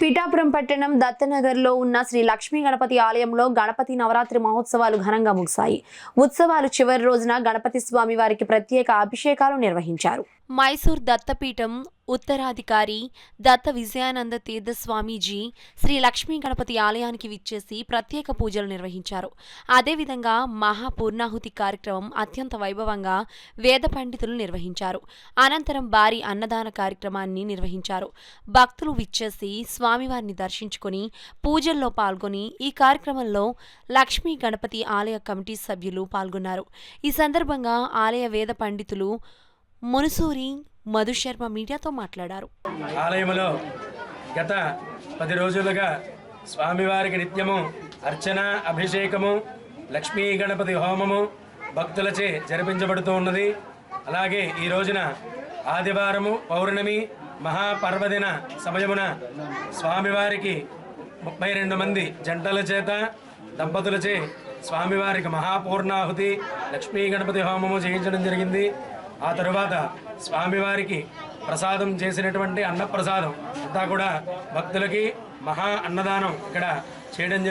పిఠాపురం పట్టణం దత్తనగర్లో ఉన్న శ్రీ లక్ష్మీ గణపతి ఆలయంలో గణపతి నవరాత్రి మహోత్సవాలు ఘనంగా ముగిశాయి. ఉత్సవాలు చివరి రోజున గణపతి స్వామి వారికి ప్రత్యేక అభిషేకాలు నిర్వహించారు. మైసూర్ దత్తపీఠం ఉత్తరాధికారి దత్త విజయానంద తీర్థ స్వామీజీ శ్రీ లక్ష్మీ గణపతి ఆలయానికి విచ్చేసి ప్రత్యేక పూజలు నిర్వహించారు. అదేవిధంగా మహాపూర్ణాహుతి కార్యక్రమం అత్యంత వైభవంగా వేద పండితులు నిర్వహించారు. అనంతరం భారీ అన్నదాన కార్యక్రమాన్ని నిర్వహించారు. భక్తులు విచ్చేసి స్వామివారిని దర్శించుకుని పూజల్లో పాల్గొని ఈ కార్యక్రమంలో లక్ష్మీ గణపతి ఆలయ కమిటీ సభ్యులు పాల్గొన్నారు. ఈ సందర్భంగా ఆలయ వేద పండితులు మునుసూరి మధుశర్మ మీడియాతో మాట్లాడారు. ఆలయంలో గత 10 రోజులుగా స్వామివారికి నిత్యము అర్చన, అభిషేకము, లక్ష్మీ గణపతి హోమము భక్తులచే జరిపించబడుతూ ఉన్నది. అలాగే ఈ రోజున ఆదివారము పౌర్ణమి మహాపర్వదిన సమయమున స్వామివారికి 32 మంది జంటల చేత దంపతులచే స్వామివారికి మహాపూర్ణాహుతి లక్ష్మీ గణపతి హోమము చేయించడం జరిగింది. ఆ తరువాత స్వామివారికి ప్రసాదం చేసినటువంటి అన్నప్రసాదం అంతా కూడా భక్తులకి మహా అన్నదానం ఇక్కడ చేయడం జరిగింది.